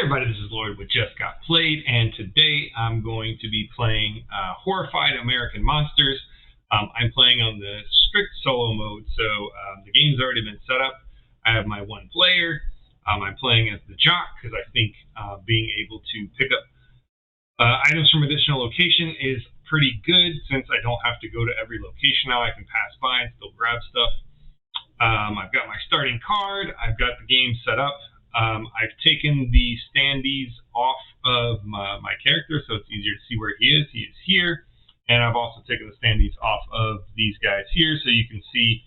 Hey everybody, this is Lloyd with Just Got Played, and today I'm going to be playing Horrified American Monsters. I'm playing on the strict solo mode, so the game's already been set up. I have my one player. I'm playing as the jock because I think being able to pick up items from additional location is pretty good since I don't have to go to every location now. I can pass by and still grab stuff. I've got my starting card. I've got the game set up. I've taken the standees off of my character, so it's easier to see where he is. He is here. And I've also taken the standees off of these guys here, so you can see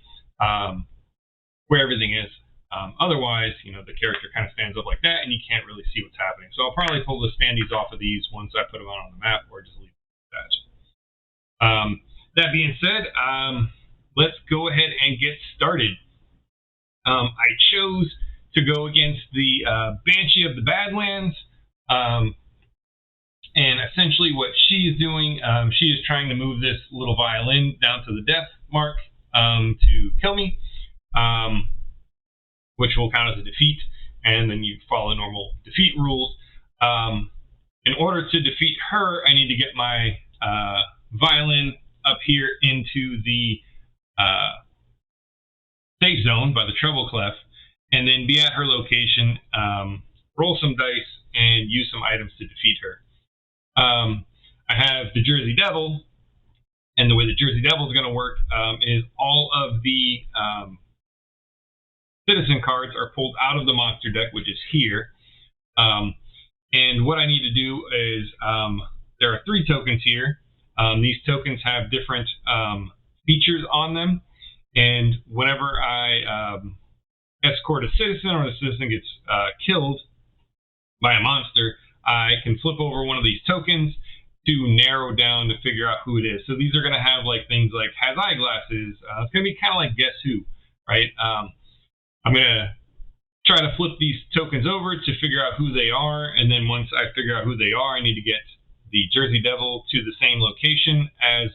where everything is. Otherwise, the character kind of stands up like that, and you can't really see what's happening. So I'll probably pull the standees off of these once I put them out on the map, or just leave it like that. That being said, let's go ahead and get started. I chose to go against the Banshee of the Badlands. And essentially what she is doing, she is trying to move this little violin down to the death mark to kill me, which will count as a defeat, and then you follow normal defeat rules. In order to defeat her, I need to get my violin up here into the safe zone by the treble clef, and then be at her location, roll some dice, and use some items to defeat her. I have the Jersey Devil, and the way the Jersey Devil is going to work is all of the citizen cards are pulled out of the monster deck, which is here. And what I need to do is, there are 3 tokens here. These tokens have different features on them, and whenever I escort a citizen, or the citizen gets killed by a monster, I can flip over one of these tokens to narrow down to figure out who it is. So these are going to have things like has eyeglasses. It's going to be kind of like Guess Who, right? I'm going to try to flip these tokens over to figure out who they are, and then once I figure out who they are, I need to get the Jersey Devil to the same location as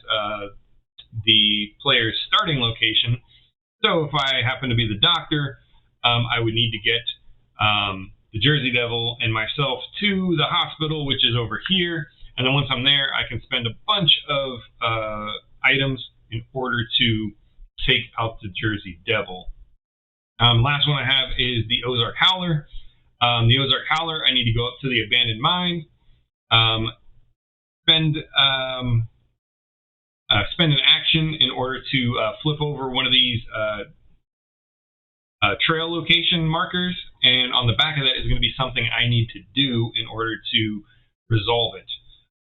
the player's starting location. So if I happen to be the doctor, I would need to get the Jersey Devil and myself to the hospital, which is over here. And then once I'm there, I can spend a bunch of items in order to take out the Jersey Devil. Last one I have is the Ozark Howler. The Ozark Howler, I need to go up to the abandoned mine, spend an action in order to flip over one of these trail location markers, and on the back of that is going to be something I need to do in order to resolve it.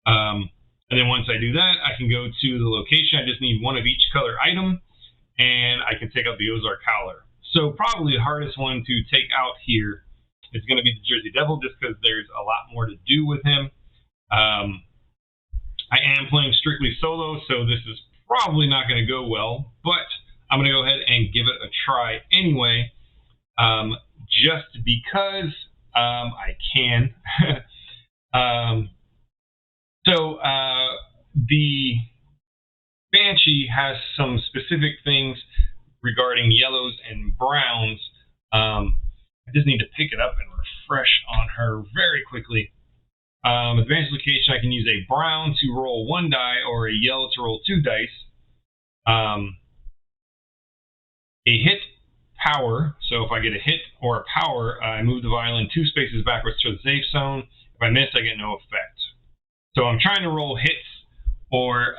And then once I do that, I can go to the location. I just need one of each color item, and I can take out the Ozark Howler. So probably the hardest one to take out here is going to be the Jersey Devil, just because there's a lot more to do with him. I am playing strictly solo, so this is probably not going to go well, but I'm going to go ahead and give it a try anyway, just because I can. So the Banshee has some specific things regarding yellows and browns. I just need to pick it up and refresh on her very quickly. Advanced location, I can use a brown to roll 1 die or a yellow to roll 2 dice. A hit power, so if I get a hit or a power, I move the violin 2 spaces backwards to the safe zone. If I miss, I get no effect. So I'm trying to roll hits or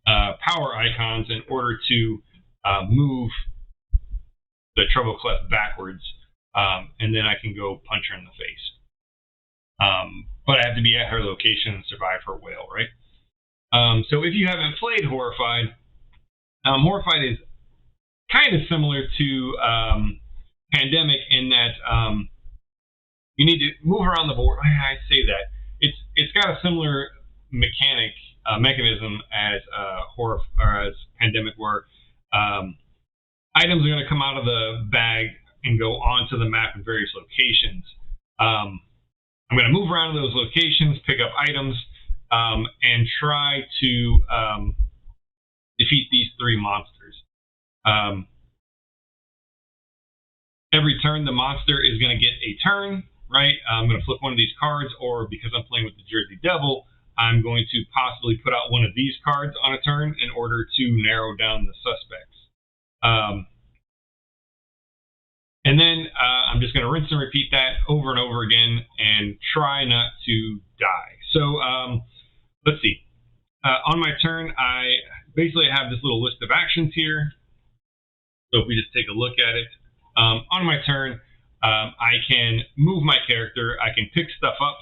power icons in order to move the treble clef backwards, and then I can go punch her in the face. But I have to be at her location and survive her wail, right? So if you haven't played Horrified, Horrified is kind of similar to Pandemic in that you need to move around the board. I say that it's got a similar mechanism as as Pandemic, where items are going to come out of the bag and go onto the map in various locations. I'm going to move around to those locations, pick up items, and try to defeat these 3 monsters. every turn the monster is going to get a turn, right? I'm going to flip one of these cards, or because I'm playing with the Jersey Devil, I'm going to possibly put out one of these cards on a turn in order to narrow down the suspects. And then I'm just going to rinse and repeat that over and over again and try not to die. So let's see. On my turn, I basically have this little list of actions here. So if we just take a look at it, on my turn, I can move my character. I can pick stuff up.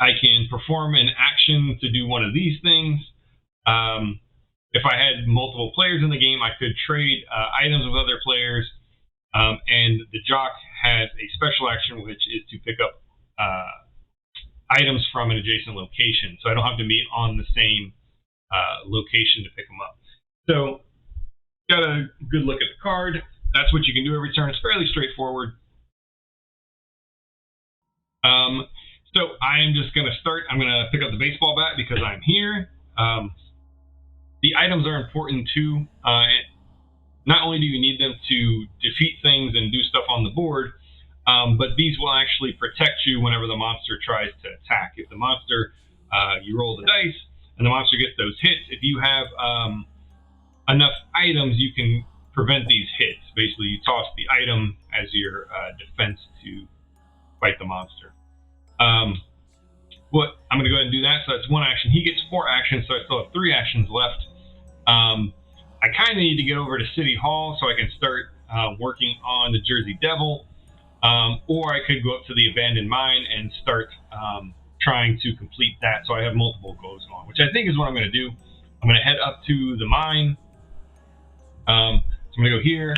I can perform an action to do one of these things. If I had multiple players in the game, I could trade items with other players. And the jock has a special action, which is to pick up items from an adjacent location. So I don't have to meet on the same location to pick them up. So got a good look at the card. That's what you can do every turn. It's fairly straightforward. So I'm just going to start. I'm going to pick up the baseball bat because I'm here. The items are important too. Not only do you need them to defeat things and do stuff on the board, but these will actually protect you whenever the monster tries to attack. If the monster, you roll the dice and the monster gets those hits, if you have enough items, you can prevent these hits. Basically, you toss the item as your defense to fight the monster. I'm going to go ahead and do that. So that's one action. He gets 4 actions, so I still have 3 actions left. I kind of need to get over to City Hall so I can start working on the Jersey Devil, or I could go up to the abandoned mine and start trying to complete that. So I have multiple goals on, which I think is what I'm going to do. I'm going to head up to the mine. So I'm going to go here.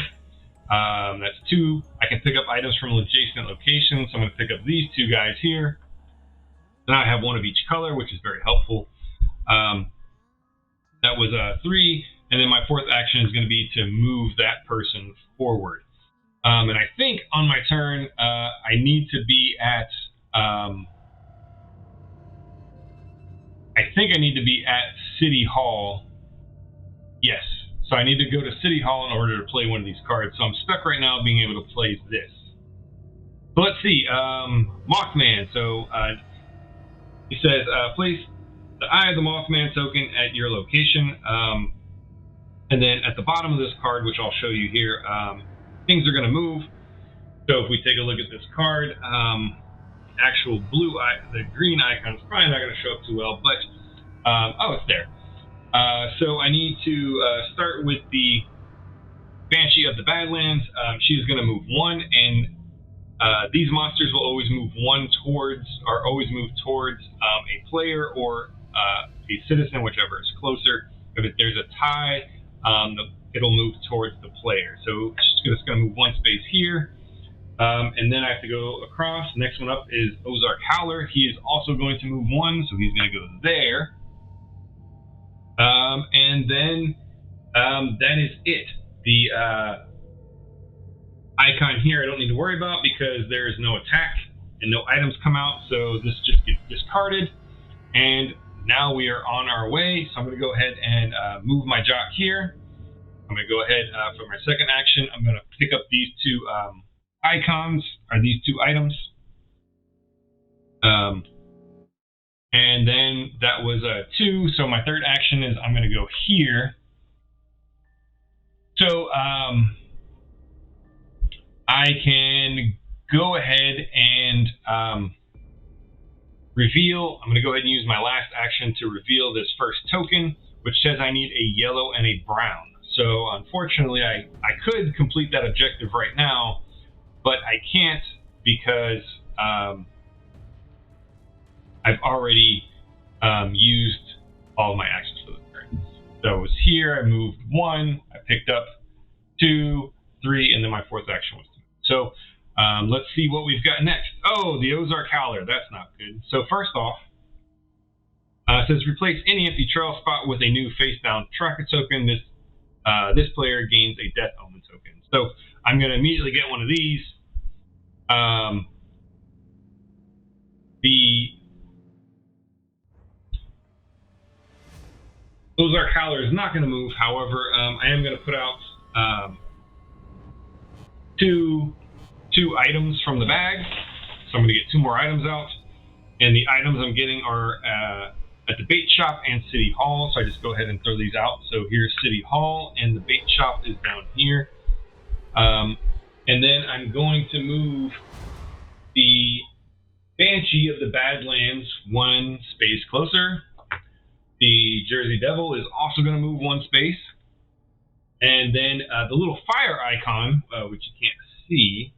That's 2. I can pick up items from adjacent locations. So I'm going to pick up these 2 guys here. Now I have 1 of each color, which is very helpful. That was 3. And then my 4th action is going to be to move that person forward. And I think on my turn, I need to be at... City Hall. Yes. So I need to go to City Hall in order to play one of these cards. So I'm stuck right now being able to play this. So let's see. Mothman. So he says, place the Eye of the Mothman token at your location. And then at the bottom of this card, which I'll show you here, things are going to move. So if we take a look at this card, actual blue eye, the green icon is probably not going to show up too well, but oh, it's there. So I need to start with the Banshee of the Badlands. She is going to move 1, and these monsters will always move towards a player or a citizen, whichever is closer. If there's a tie, it'll move towards the player. So it's going to move 1 space here. And then I have to go across. Next one up is Ozark Howler. He is also going to move 1, so he's going to go there. And then that is it. The icon here I don't need to worry about because there is no attack and no items come out, so this just gets discarded. And now we are on our way, so I'm going to go ahead and move my jock here. I'm going to go ahead for my second action. I'm going to pick up these 2 icons, or these 2 items. And then that was 2, so my third action is I'm going to go here. So I can go ahead and reveal. I'm going to go ahead and use my last action to reveal this first token, which says I need a yellow and a brown. So unfortunately, I could complete that objective right now, but I can't because I've already used all of my actions for the turn. So I was here, I moved 1, I picked up 2, 3, and then my 4th action was 2. So let's see what we've got next. Oh, the Ozark Howler. That's not good. So first off, it says replace any empty trail spot with a new face-down tracker token. This player gains a Death Omen token. So I'm going to immediately get one of these. The Ozark Howler is not going to move. However, I am going to put out two items from the bag. So I'm going to get 2 more items out. And the items I'm getting are at the bait shop and City Hall. So I just go ahead and throw these out. So here's City Hall, and the bait shop is down here. And then I'm going to move the Banshee of the Badlands 1 space closer. The Jersey Devil is also going to move 1 space. And then the little fire icon, which you can't see,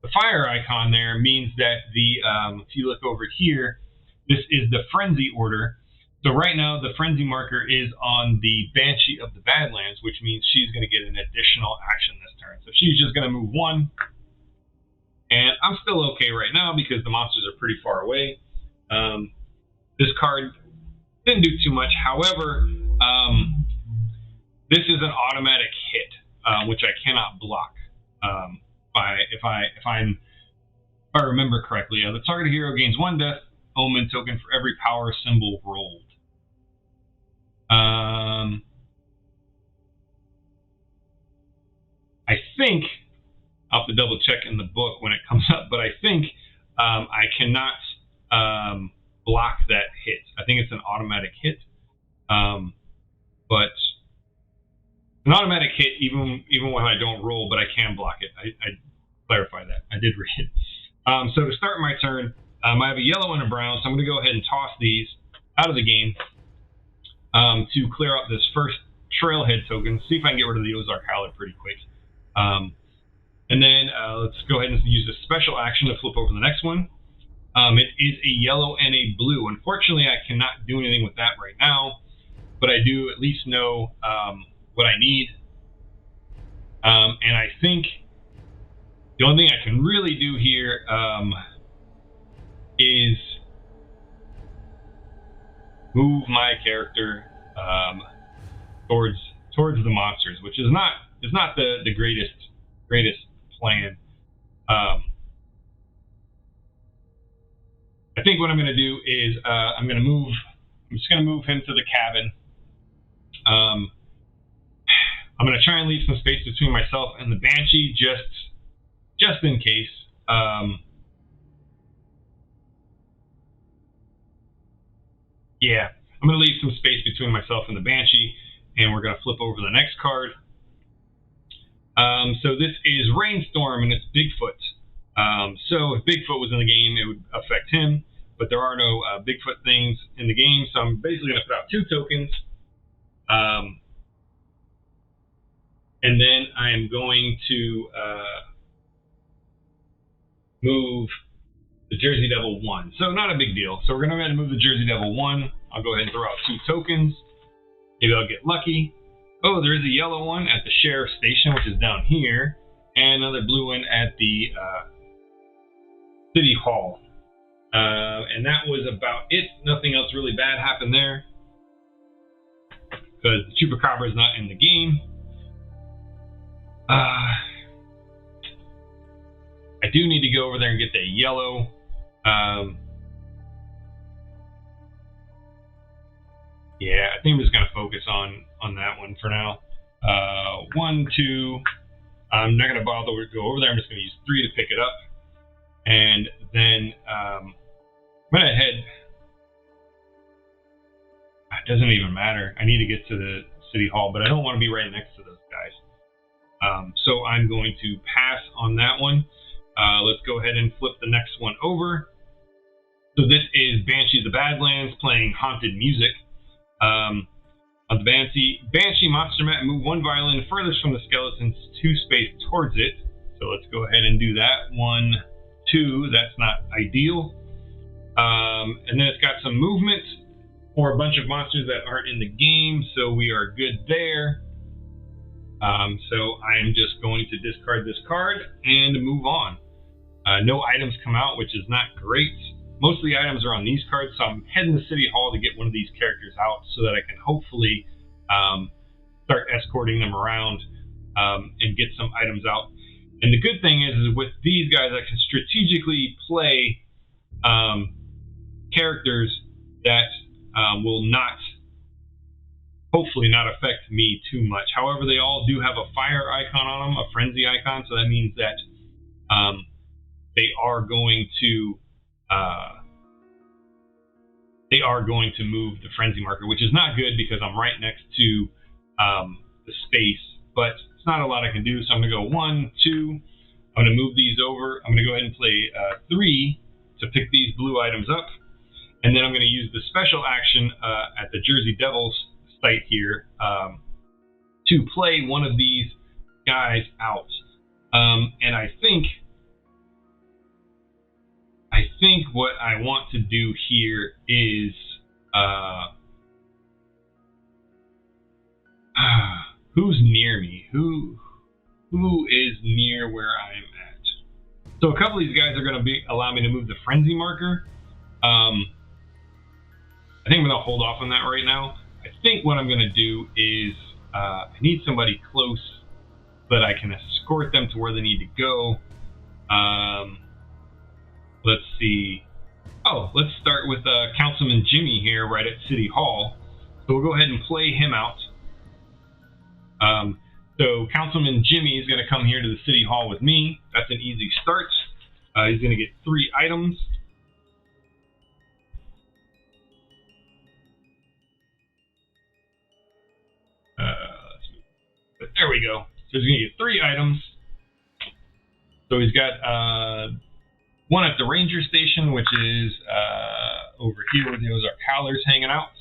the fire icon there means that if you look over here, this is the frenzy order. So right now the frenzy marker is on the Banshee of the Badlands, which means she's going to get an additional action this turn. So she's just going to move 1. And I'm still okay right now because the monsters are pretty far away. This card didn't do too much. However, this is an automatic hit, which I cannot block. If I remember correctly, the target hero gains 1 death omen token for every power symbol rolled. I think I'll have to double check in the book when it comes up, but I think I cannot block that hit. I think it's an automatic hit, but an automatic hit even when I don't roll, but I can block it. I clarify that. I did read it. So to start my turn, I have a yellow and a brown, so I'm going to go ahead and toss these out of the game to clear out this first trailhead token. See if I can get rid of the Ozark Howler pretty quick. And then let's go ahead and use a special action to flip over the next one. It is a yellow and a blue. Unfortunately, I cannot do anything with that right now, but I do at least know what I need. And I think the only thing I can really do here is move my character towards the monsters, which is not the greatest plan. I think what I'm going to do is I'm just going to move him to the cabin. I'm going to try and leave some space between myself and the Banshee just in case. Yeah, I'm going to leave some space between myself and the Banshee, and we're going to flip over the next card. So this is Rainstorm, and it's Bigfoot. So if Bigfoot was in the game, it would affect him, but there are no Bigfoot things in the game, so I'm basically going to put out 2 tokens. And then I'm going to move the Jersey Devil 1. So not a big deal. So we're going to go ahead and move the Jersey Devil 1. I'll go ahead and throw out 2 tokens. Maybe I'll get lucky. Oh, there is a yellow one at the Sheriff's Station, which is down here, and another blue one at the City Hall. And that was about it. Nothing else really bad happened there, because the Chupacabra is not in the game. I do need to go over there and get that yellow. Yeah, I think I'm just going to focus on that one for now. 1, 2. I'm not going to bother to go over there. I'm just going to use 3 to pick it up. And then I'm going to head. It doesn't even matter. I need to get to the City Hall, but I don't want to be right next to those guys. So I'm going to pass on that one. Let's go ahead and flip the next one over. So this is Banshee of the Badlands playing haunted music. On the Banshee monster mat, move 1 violin furthest from the skeletons 2 space towards it. So let's go ahead and do that. 1, 2. That's not ideal. And then it's got some movement for a bunch of monsters that aren't in the game, so we are good there. So I am just going to discard this card and move on. No items come out, which is not great. Most of the items are on these cards, so I'm heading to City Hall to get one of these characters out so that I can hopefully start escorting them around and get some items out. And the good thing is with these guys, I can strategically play characters that will not hopefully not affect me too much. However, they all do have a fire icon on them, a frenzy icon, so that means that they are going to move the frenzy marker, which is not good because I'm right next to the space, but it's not a lot I can do. So I'm going to go 1, 2. I'm going to move these over. I'm going to go ahead and play 3 to pick these blue items up, and then I'm going to use the special action at the Jersey Devils site here to play one of these guys out. And I think what I want to do here is who's near me? Who is near where I am at? So a couple of these guys are going to allow me to move the frenzy marker. I think I'm going to hold off on that right now. I think what I'm going to do is I need somebody close so that I can escort them to where they need to go. Let's see. Oh, let's start with Councilman Jimmy here right at City Hall. So we'll go ahead and play him out. So Councilman Jimmy is going to come here to the City Hall with me. That's an easy start. He's going to get 3 items. There we go. So he's going to get 3 items. So he's got one at the Ranger Station, which is over here where the Ozark Howler's hanging out.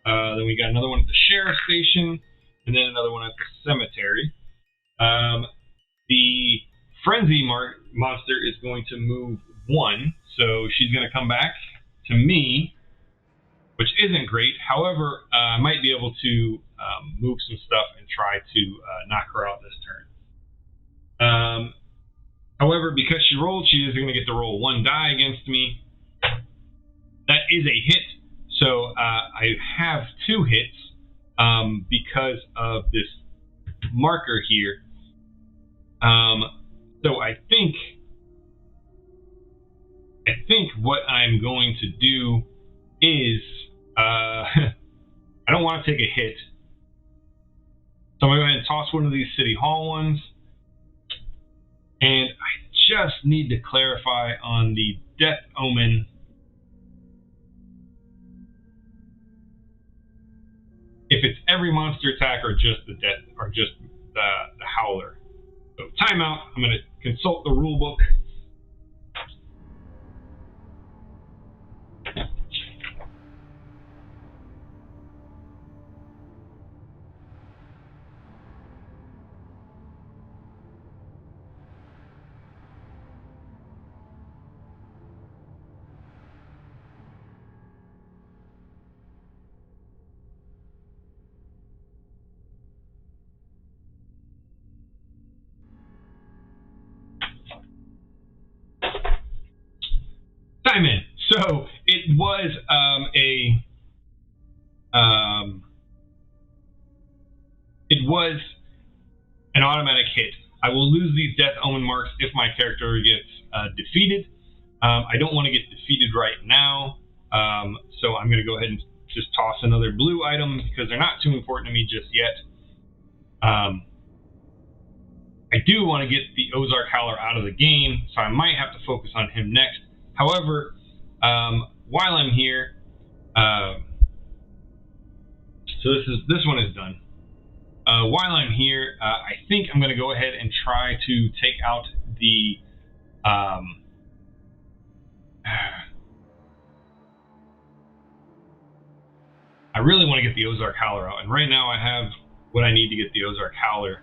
Then we got another one at the Sheriff's Station, and then another one at the cemetery. The Frenzy monster is going to move 1, so she's going to come back to me, which isn't great. However, I might be able to move some stuff and try to knock her out this turn. However, because she rolled, she is going to get to roll 1 die against me. That is a hit, so I have 2 hits because of this marker here. So I think what I'm going to do is I don't want to take a hit, so I'm going to go ahead and toss one of these City Hall ones. And I just need to clarify on the Death Omen. If it's every monster attack or just the death or just the Howler. So timeout. I'm going to consult the rule book. Time in. So it was an automatic hit. I will lose these Death Omen marks if my character gets defeated. I don't want to get defeated right now, so I'm going to go ahead and just toss another blue item because they're not too important to me just yet. I do want to get the Ozark Howler out of the game, so I might have to focus on him next. However, while I'm here, so this one is done. While I'm here, I think I'm going to go ahead and try to take out the I really want to get the Ozark Howler out, and right now I have what I need to get the Ozark Howler.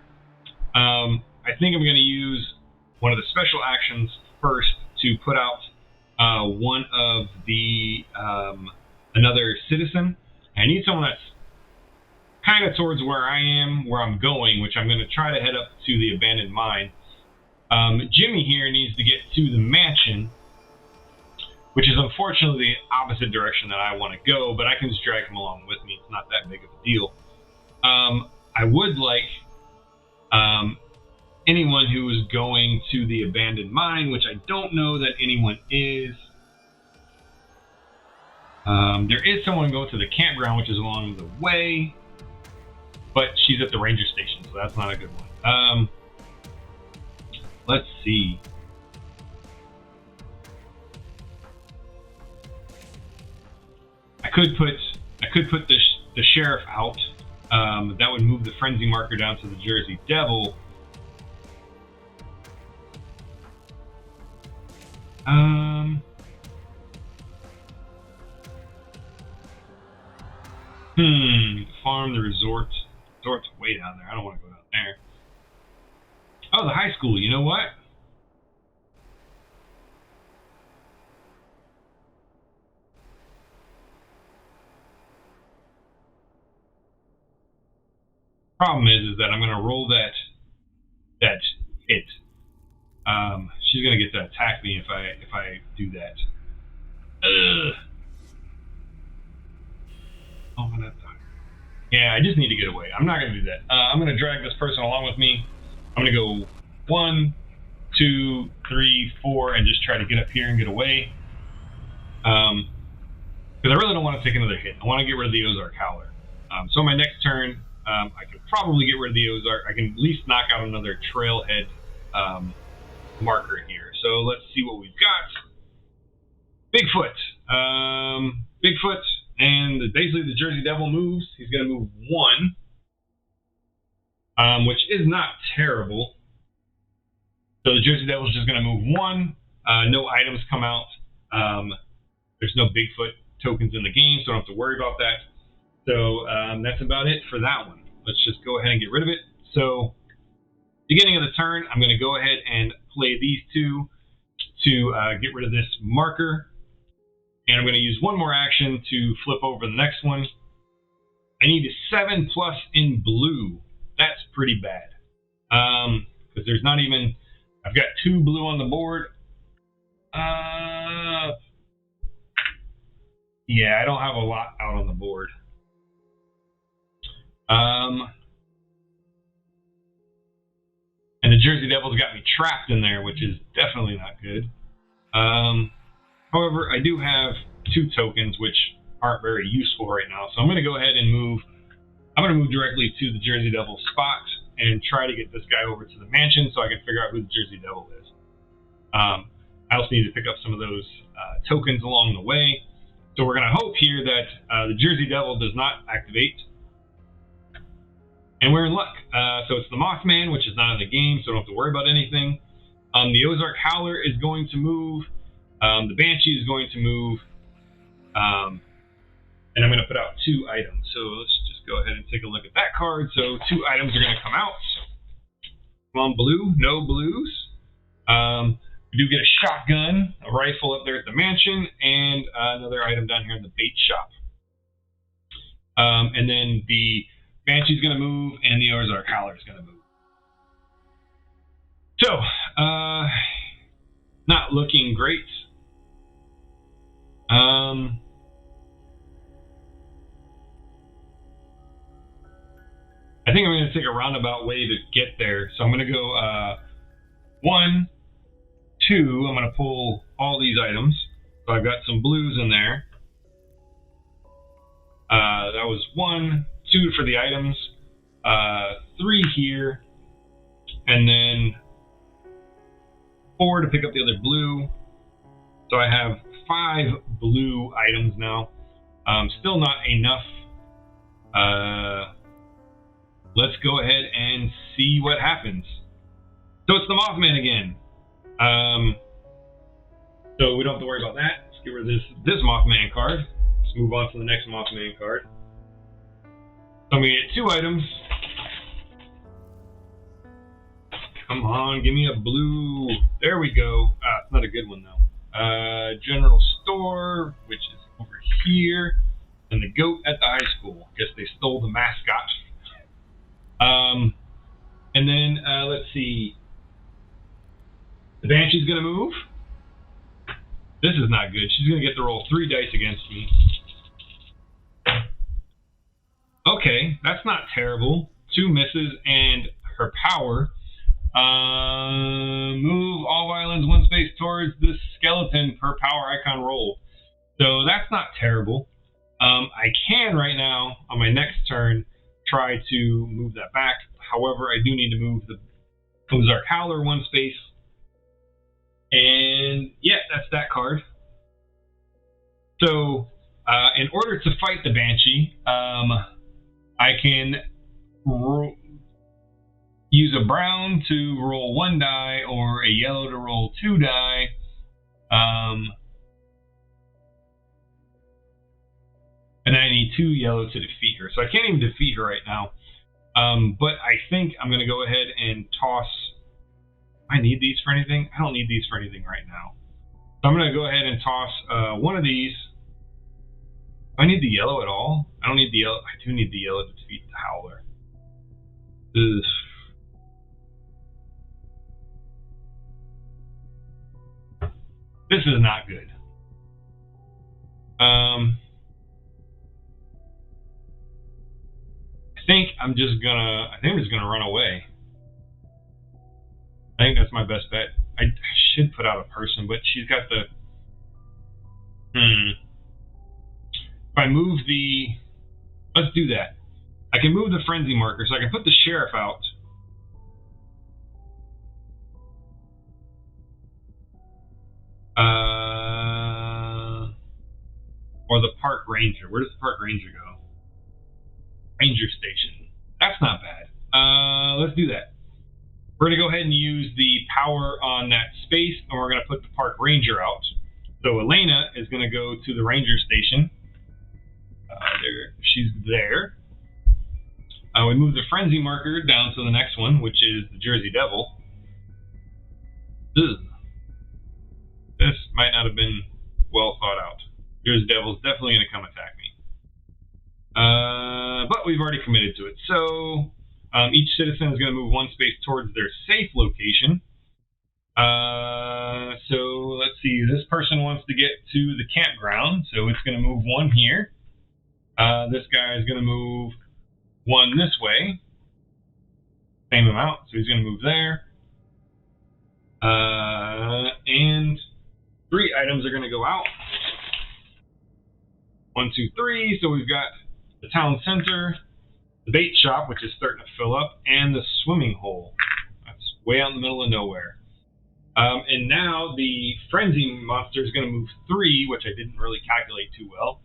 I think I'm going to use one of the special actions first to put out one of the another citizen. I need someone that's kind of towards where I am, where I'm going, which I'm going to try to head up to the abandoned mine. Jimmy here needs to get to the mansion, which is unfortunately the opposite direction that I want to go, but I can just drag him along with me. It's not that big of a deal. I would like anyone who is going to the abandoned mine, which I don't know that anyone is. There is someone going to the campground, which is along the way. but she's at the ranger station, so that's not a good one. Let's see. I could put the sheriff out. That would move the frenzy marker down to the Jersey Devil. Farm, the resort. Resort's way down there. I don't want to go down there. Oh, the high school. You know what? Problem is that I'm going to roll that hit. She's going to get to attack me if I do that. Oh, yeah, I just need to get away. I'm not going to do that. I'm going to drag this person along with me. I'm going to go 1, 2, 3, 4, and just try to get up here and get away. Because I really don't want to take another hit. I want to get rid of the Ozark Howler. So my next turn, I can probably get rid of the Ozark. I can at least knock out another trailhead marker here. So let's see what we've got. Bigfoot. Bigfoot, and basically the Jersey Devil moves. He's going to move 1, which is not terrible. So the Jersey Devil's just going to move 1. No items come out. There's no Bigfoot tokens in the game, so I don't have to worry about that. So that's about it for that one. Let's just go ahead and get rid of it. So beginning of the turn, I'm going to go ahead and play these two to get rid of this marker. And I'm going to use one more action to flip over the next one. I need a 7+ in blue. That's pretty bad. Because there's not even... I've got 2 blue on the board. Yeah, I don't have a lot out on the board. And the Jersey Devil's got me trapped in there, which is definitely not good. However, I do have 2 tokens, which aren't very useful right now. So I'm going to go ahead and move. I'm going to move directly to the Jersey Devil spot and try to get this guy over to the mansion so I can figure out who the Jersey Devil is. I also need to pick up some of those tokens along the way. So we're going to hope here that the Jersey Devil does not activate. And we're in luck. So it's the Mothman, which is not in the game, so I don't have to worry about anything. The Ozark Howler is going to move. The Banshee is going to move. And I'm going to put out 2 items. So let's just go ahead and take a look at that card. So 2 items are going to come out. Come on, blue. No blues. We do get a shotgun, a rifle up there at the mansion, and another item down here in the bait shop. And then the Banshee's going to move, and the Ozark Howler is going to move. So, not looking great. I think I'm going to take a roundabout way to get there. So I'm going to go 1, 2. I'm going to pull all these items. So I've got some blues in there. That was 1, 2 for the items. 3 here. And then 4 to pick up the other blue. So I have 5 blue items now. Still not enough. Let's go ahead and see what happens. So it's the Mothman again. So we don't have to worry about that. Let's get rid of this Mothman card. Let's move on to the next Mothman card. So I'm going to get 2 items. Come on, give me a blue. There we go. It's not a good one though. General store, which is over here. And the goat at the high school. Guess they stole the mascot. And then let's see. The Banshee's gonna move. This is not good. She's gonna get to roll 3 dice against me. Okay, that's not terrible. 2 misses and her power. Move all violins 1 space towards this skeleton per power icon roll. So that's not terrible. I can right now on my next turn try to move that back. However, I do need to move the Ozark Howler one space. And yeah, that's that card. So in order to fight the Banshee, I can use a brown to roll 1 die or a yellow to roll 2 die. And I need 2 yellow to defeat her. So I can't even defeat her right now. But I think I'm going to go ahead and toss... I need these for anything? I don't need these for anything right now. So I'm going to go ahead and toss one of these. Do I need the yellow at all? I don't need the yellow. I do need the yellow to defeat the Howler. Ugh. This is not good. I think I'm just gonna run away. I think that's my best bet. I should put out a person, but she's got the... If I move the... Let's do that. I can move the frenzy marker, so I can put the sheriff out. Or the park ranger. Where does the park ranger go? Ranger station. That's not bad. Let's do that. We're going to go ahead and use the power on that space, and we're going to put the park ranger out. So Elena is going to go to the ranger station. She's there. We move the frenzy marker down to the next one, which is the Jersey Devil. Ugh. This might not have been well thought out. Jersey Devil's definitely going to come attack me. But we've already committed to it. So each citizen is going to move 1 space towards their safe location. So let's see. This person wants to get to the campground, so it's going to move 1 here. This guy is going to move 1 this way. Same amount, so he's going to move there. And 3 items are going to go out. 1, 2, 3. So we've got the town center, the bait shop, which is starting to fill up, and the swimming hole. That's way out in the middle of nowhere. And now the frenzy monster is going to move 3, which I didn't really calculate too well.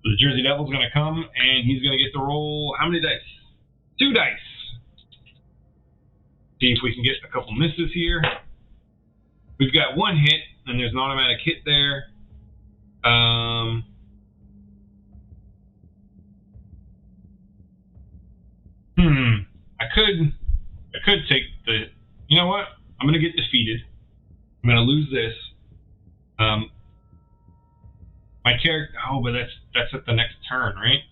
So the Jersey Devil's going to come, and he's going to get to roll how many dice? 2 dice. See if we can get a couple misses here. We've got 1 hit, and there's an automatic hit there. I could take the... You know what? I'm going to get defeated. I'm going to lose this. My character... Oh, but that's at the next turn, right?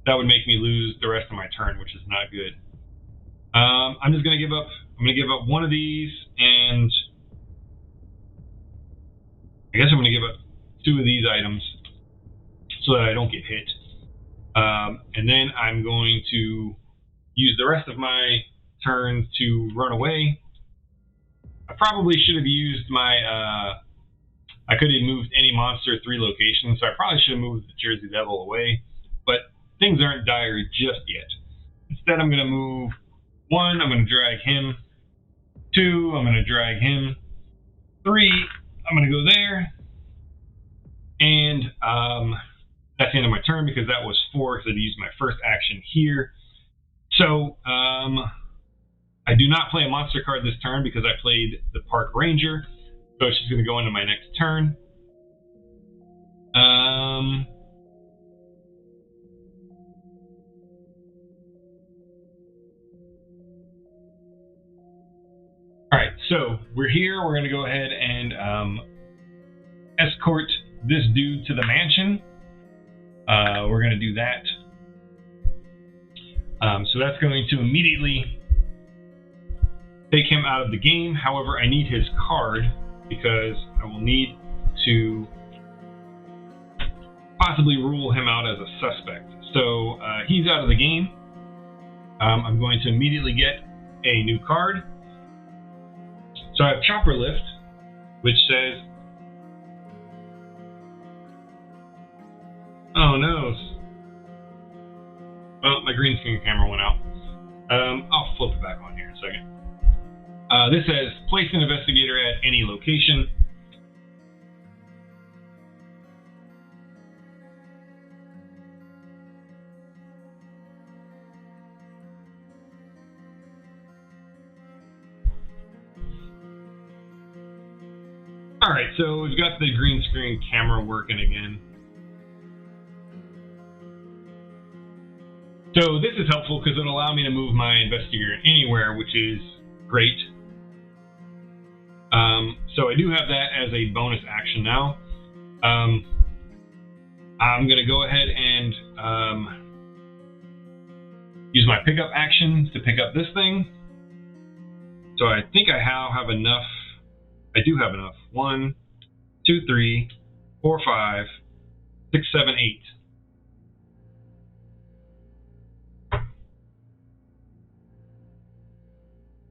That would make me lose the rest of my turn, which is not good. I'm just going to give up... I'm going to give up 1 of these, and... I guess I'm going to give up 2 of these items so that I don't get hit. And then I'm going to use the rest of my turn to run away. I probably should have used my... I could have moved any monster 3 locations, so I probably should have moved the Jersey Devil away. But things aren't dire just yet. Instead, I'm going to move 1. I'm going to drag him. 2. I'm going to drag him. 3. I'm going to go there. And that's the end of my turn because that was 4 because I used my first action here. So I do not play a monster card this turn because I played the Park Ranger. So she's going to go into my next turn. Alright, so we're here. We're going to go ahead and escort this dude to the mansion. We're going to do that. So that's going to immediately take him out of the game. However, I need his card because I will need to possibly rule him out as a suspect. So he's out of the game. I'm going to immediately get a new card. So I have Chopper Lift, which says Oh no. Well, my green screen camera went out. I'll flip it back on here in a second. This says, place an investigator at any location. Alright, so we've got the green screen camera working again. So this is helpful because it'll allow me to move my investigator anywhere, which is great. So I do have that as a bonus action now. I'm going to go ahead and use my pickup action to pick up this thing. So I think I have enough. I do have enough. 1, 2, 3, 4, 5, 6, 7, 8.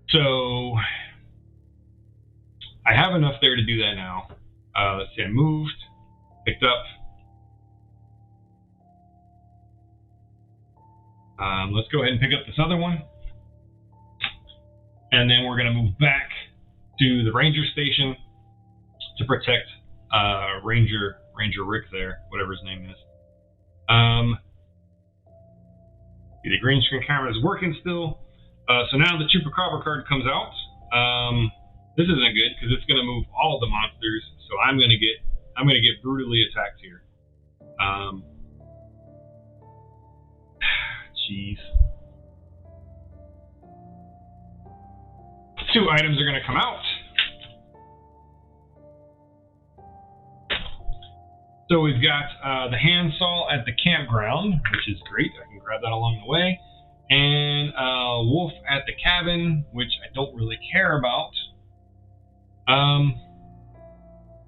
So I have enough there to do that now. Let's see, I moved, picked up. Let's go ahead and pick up this other one. And then we're going to move back to the ranger station to protect Ranger Rick there, whatever his name is. The green screen camera is working still. So now the Chupacabra card comes out. This isn't good because it's going to move all the monsters. So I'm going to get brutally attacked here. Jeez. 2 items are going to come out. So we've got the handsaw at the campground, which is great. I can grab that along the way. And wolf at the cabin, which I don't really care about.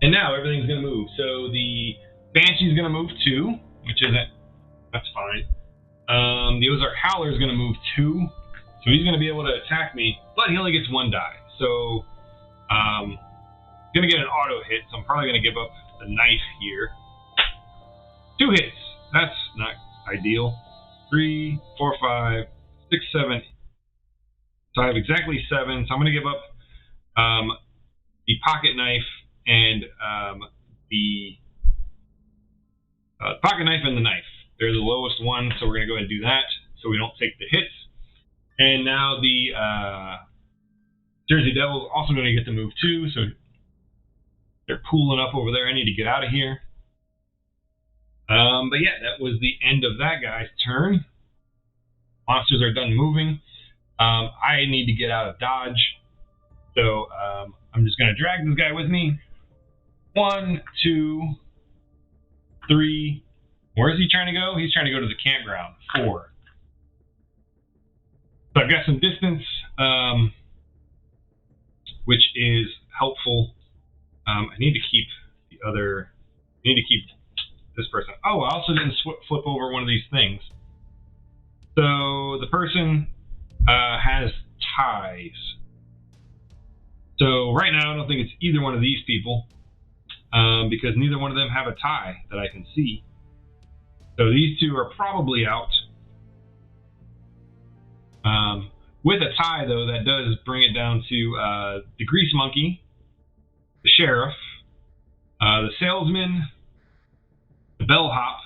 And now everything's going to move. So the Banshee's going to move 2, which isn't, that's fine. The Ozark Howler is going to move 2. So he's going to be able to attack me, but he only gets 1 die. So going to get an auto hit, so I'm probably going to give up the knife here. 2 hits. That's not ideal. 3, 4, 5, 6, 7. So I have exactly 7. So I'm going to give up the pocket knife and the pocket knife and the knife. They're the lowest one, so we're going to go ahead and do that so we don't take the hits. And now the Jersey Devil's also going to get to move 2, so they're pooling up over there. I need to get out of here. But yeah, that was the end of that guy's turn. Monsters are done moving. I need to get out of dodge. So I'm just going to drag this guy with me. 1, 2, 3. Where is he trying to go? He's trying to go to the campground. 4. So I've got some distance, which is helpful. I need to keep this person. Oh, I also didn't flip over one of these things. So the person has ties. So right now I don't think it's either one of these people because neither one of them have a tie that I can see. So these 2 are probably out. With a tie, though, that does bring it down to the Grease Monkey, the Sheriff, the Salesman, the Bellhop,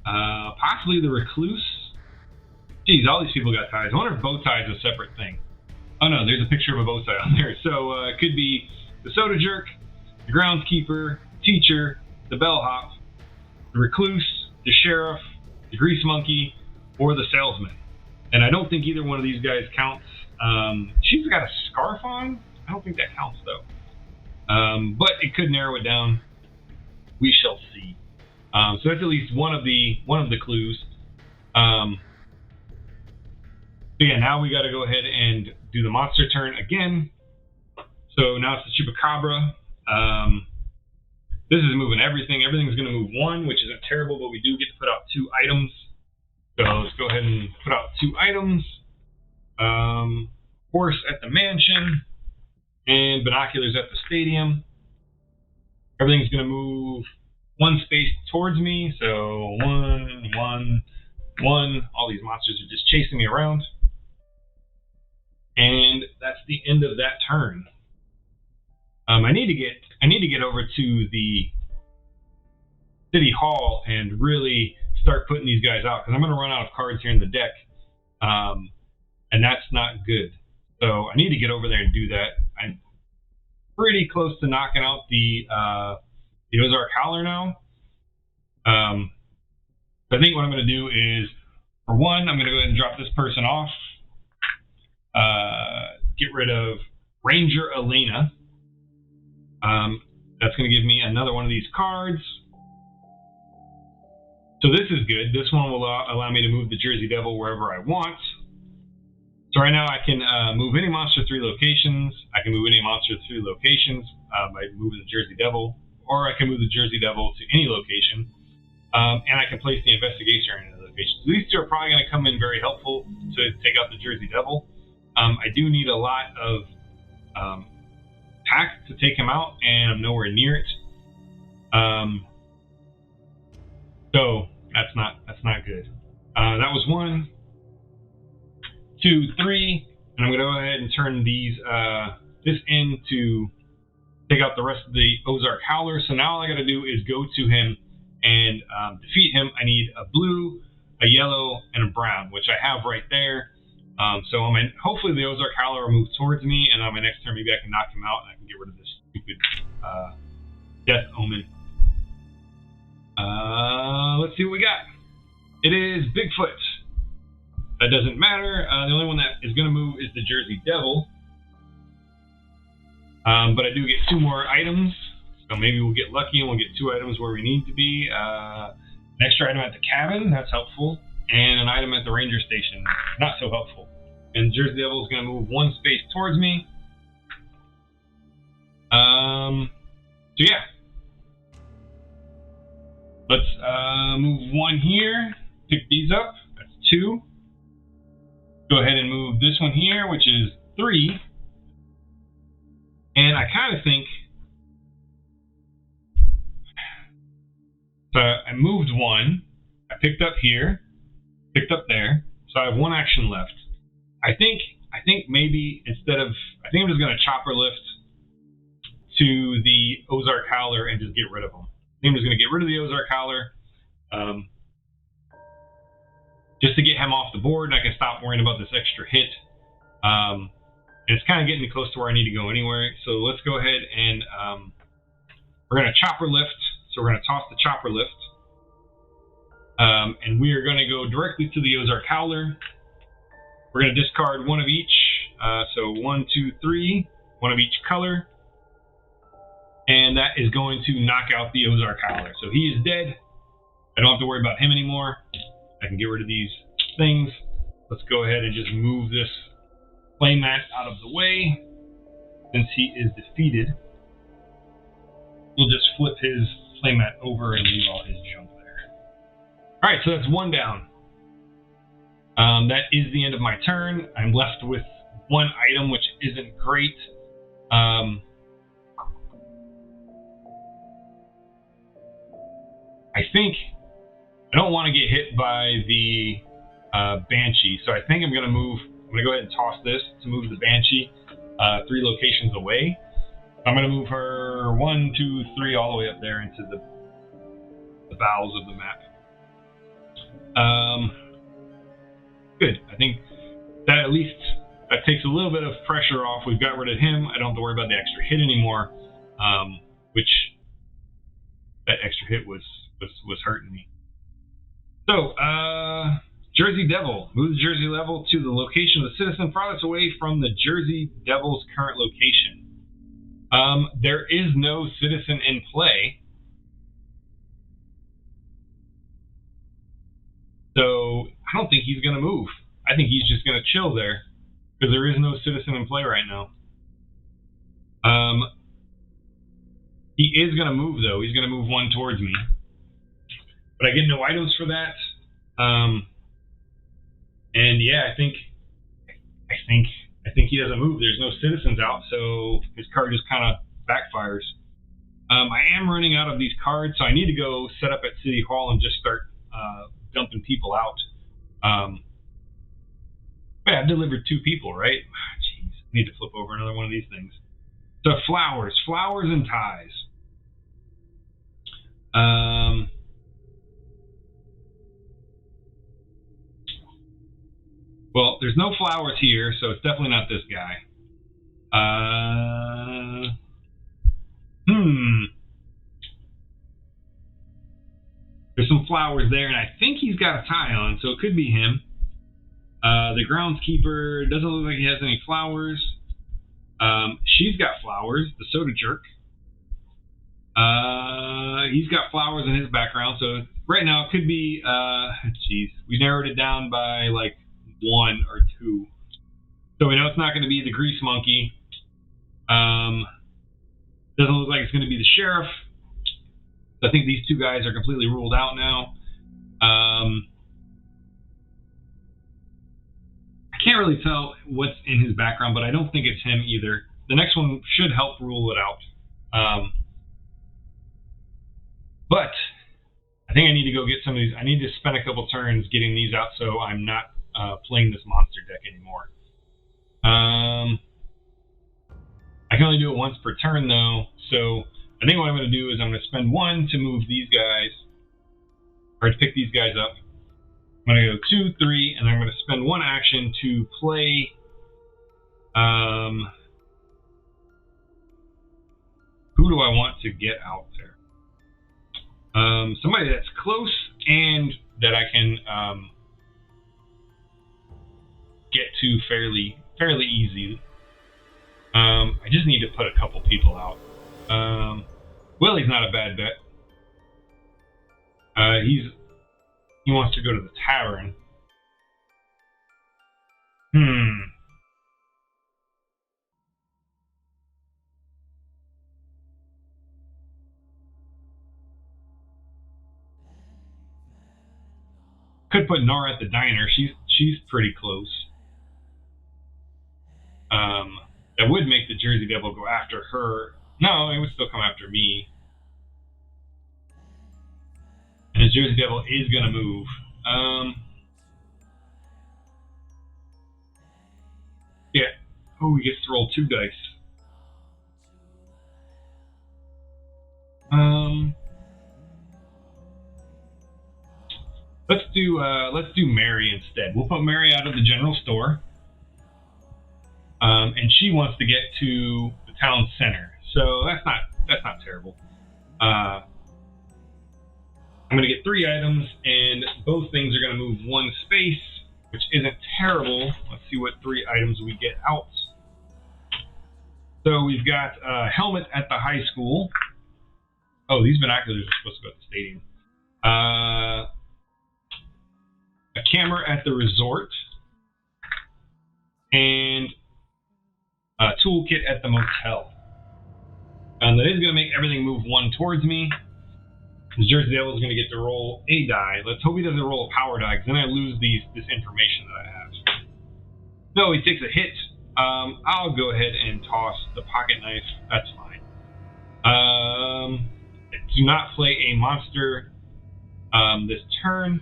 possibly the Recluse. Geez, all these people got ties. I wonder if bow tie is a separate thing. Oh no, there's a picture of a bow tie on there. So it could be the Soda Jerk, the Groundskeeper, Teacher, the Bellhop, the Recluse, the Sheriff, the Grease Monkey, or the Salesman. And I don't think either one of these guys counts. She's got a scarf on. I don't think that counts though. But it could narrow it down. We shall see. So that's at least one of the clues. So yeah, now we got to go ahead and do the monster turn again. So now it's the Chupacabra. This is moving everything. Everything's going to move 1, which isn't terrible, but we do get to put out 2 items. So let's go ahead and put out 2 items. Horse at the mansion and binoculars at the stadium. Everything's going to move one space towards me. So 1, 1, 1. All these monsters are just chasing me around. And that's the end of that turn. I need to get over to the City Hall and really start putting these guys out, because I'm going to run out of cards here in the deck, and that's not good. So I need to get over there and do that. I'm pretty close to knocking out the Ozark Howler now. I think what I'm going to do is, for one, I'm going to go ahead and drop this person off. Get rid of Ranger Elena. That's going to give me another one of these cards. So this is good. This one will allow me to move the Jersey Devil wherever I want. So right now I can move any monster 3 locations. I can move any monster 3 locations by moving the Jersey Devil, or I can move the Jersey Devil to any location, and I can place the Investigator in any location. So these two are probably going to come in very helpful to take out the Jersey Devil. I do need a lot of tact to take him out, and I'm nowhere near it. So that's not good. That was 1, 2, 3, and I'm going to go ahead and turn this in to take out the rest of the Ozark Howler. So now all I got to do is go to him and defeat him. I need a blue, a yellow, and a brown, which I have right there. So hopefully the Ozark Howler will move towards me, and on my next turn maybe I can knock him out and I can get rid of this stupid Death Omen. Let's see what we got. It is Bigfoot. That doesn't matter. The only one that is going to move is the Jersey Devil. But I do get 2 more items. So maybe we'll get lucky and we'll get 2 items where we need to be. An extra item at the cabin, that's helpful. And an item at the ranger station, not so helpful. And Jersey Devil is going to move 1 space towards me. So yeah. Let's move 1 here. Pick these up. That's 2. Go ahead and move this one here, which is 3. And I kind of think... So I moved 1. I picked up here. Picked up there. So I have 1 action left. I think maybe instead of... I think I'm just going to chopper lift to the Ozark Howler and just get rid of them. I think I'm just going to get rid of the Ozark Howler. Just to get him off the board, and I can stop worrying about this extra hit. And it's kind of getting me close to where I need to go anyway. So let's go ahead and we're going to chopper lift. So we're going to toss the chopper lift. And we are going to go directly to the Ozark Howler. We're going to discard 1 of each. So 1, 2, 3. 1 of each color. And that is going to knock out the Ozark Howler. So he is dead. I don't have to worry about him anymore. I can get rid of these things. Let's go ahead and just move this playmat out of the way. Since he is defeated, we'll just flip his playmat over and leave all his junk there. Alright, so that's 1 down. That is the end of my turn. I'm left with 1 item, which isn't great. I think I don't want to get hit by the Banshee, so I think I'm going to go ahead and toss this to move the Banshee 3 locations away. I'm going to move her 1, 2, 3 all the way up there into the bowels of the map. Good. I think that at least that takes a little bit of pressure off. We've got rid of him. I don't have to worry about the extra hit anymore, which that extra hit was hurting me. So, Jersey Devil. Move the Jersey Devil to the location of the citizen farthest away from the Jersey Devil's current location. There is no citizen in play. So, I don't think he's going to move. I think he's just going to chill there, because there is no citizen in play right now. He is going to move, though. He's going to move 1 towards me. But I get no items for that. And yeah, I think he doesn't move. There's no citizens out, so his card just kind of backfires. I am running out of these cards, so I need to go set up at City Hall and just start dumping people out. I've delivered 2 people, right? Jeez, I need to flip over another one of these things. So flowers and ties. Well, there's no flowers here, so it's definitely not this guy. There's some flowers there, and I think he's got a tie on, so it could be him. The groundskeeper doesn't look like he has any flowers. She's got flowers, the soda jerk. He's got flowers in his background, so right now it could be, geez, we narrowed it down by like 1 or 2. So we know it's not going to be the grease monkey. Doesn't look like it's going to be the sheriff. I think these 2 guys are completely ruled out now. I can't really tell what's in his background, but I don't think it's him either. The next one should help rule it out. But I think I need to go get some of these. I need to spend a couple turns getting these out so I'm not playing this monster deck anymore. I can only do it once per turn though, so I think what I'm going to do is I'm going to spend 1 to move these guys, or to pick these guys up. I'm going to go 2, 3, and I'm going to spend 1 action to play who do I want to get out there? Somebody that's close and that I can get to fairly easy. I just need to put a couple people out. Willie's not a bad bet. He wants to go to the tavern. Could put Nora at the diner. She's pretty close. That would make the Jersey Devil go after her. No, it would still come after me. And the Jersey Devil is going to move. Yeah. Oh, he gets to roll 2 dice. Let's do Mary instead. We'll put Mary out of the general store. And she wants to get to the town center. So that's not terrible. I'm going to get 3 items, and both things are going to move 1 space, which isn't terrible. Let's see what 3 items we get out. So we've got a helmet at the high school. Oh, these binoculars are supposed to go at the stadium. A camera at the resort. And a toolkit at the motel. That is going to make everything move 1 towards me. The Jersey Devil is going to get to roll a die. Let's hope he doesn't roll a power die, because then I lose this information that I have. No, he takes a hit. I'll go ahead and toss the pocket knife. That's fine. Do not play a monster this turn.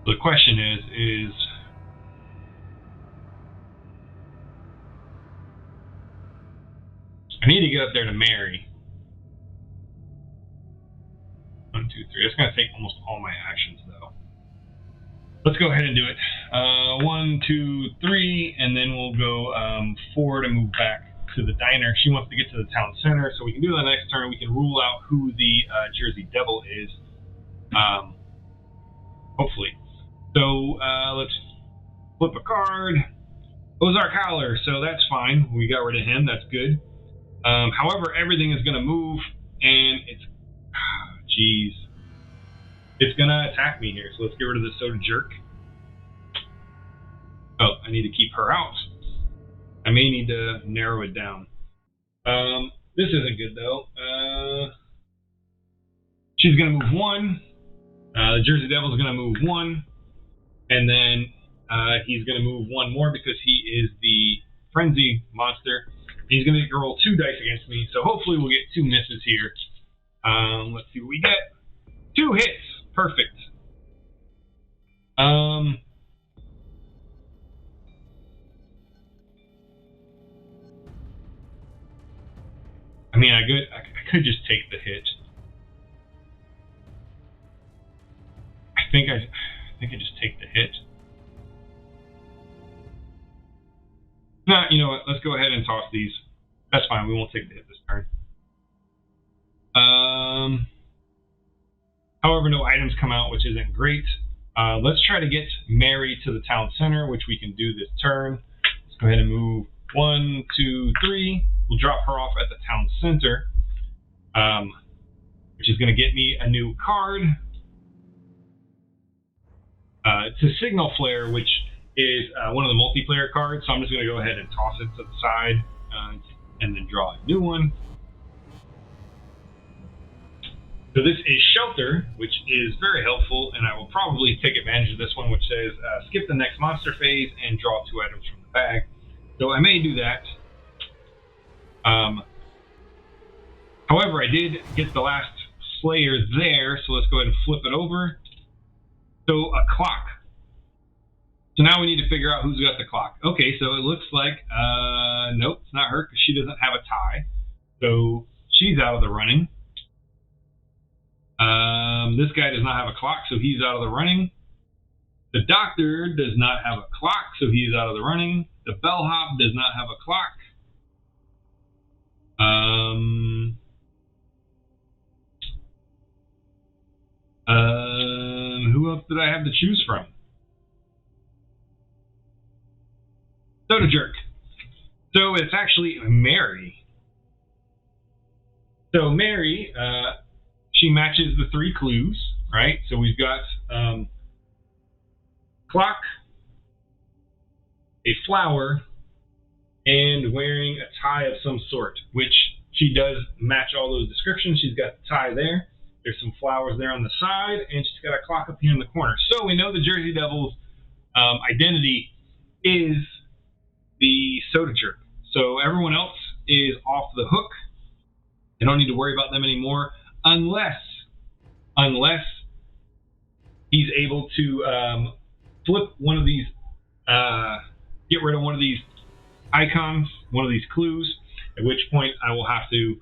The question is I need to get up there to Mary. 1, 2, 3. It's going to take almost all my actions, though. Let's go ahead and do it. 1, 2, 3, and then we'll go 4 to move back to the diner. She wants to get to the town center, so we can do that next turn. We can rule out who the Jersey Devil is. Hopefully. So let's flip a card. Ozark Howler, so that's fine. We got rid of him. That's good. However, everything is going to move, and it's it's going to attack me here. So let's get rid of the soda jerk. Oh, I need to keep her out. I may need to narrow it down. This isn't good, though. She's going to move 1. The Jersey Devil is going to move 1. And then he's going to move one more because he is the frenzy monster. He's going to roll 2 dice against me, so hopefully we'll get 2 misses here. Let's see what we get. 2 hits. Perfect. I mean, I could just take the hit. I think I just take the hit. No, you know what? Let's go ahead and toss these. That's fine. We won't take the hit this turn. However, no items come out, which isn't great. Let's try to get Mary to the town center, which we can do this turn. Let's go ahead and move 1, 2, 3. We'll drop her off at the town center, which is going to get me a new card. It's a Signal Flare, which is one of the multiplayer cards, so I'm just going to go ahead and toss it to the side and then draw a new one. So this is Shelter, which is very helpful, and I will probably take advantage of this one, which says skip the next monster phase and draw 2 items from the bag. So I may do that. However, I did get the last Slayer there, so let's go ahead and flip it over. So a clock. So now we need to figure out who's got the clock. Okay, so it looks like, nope, it's not her because she doesn't have a tie. So she's out of the running. This guy does not have a clock, so he's out of the running. The doctor does not have a clock, so he's out of the running. The bellhop does not have a clock. Who else did I have to choose from? Soda Jerk. So it's actually Mary. So Mary, she matches the 3 clues, right? So we've got clock, a flower, and wearing a tie of some sort, which she does match all those descriptions. She's got the tie there. There's some flowers there on the side, and she's got a clock up here in the corner. So we know the Jersey Devil's identity is the Soda Jerk. So everyone else is off the hook. I don't need to worry about them anymore, unless he's able to flip one of these, get rid of one of these icons, one of these clues, at which point I will have to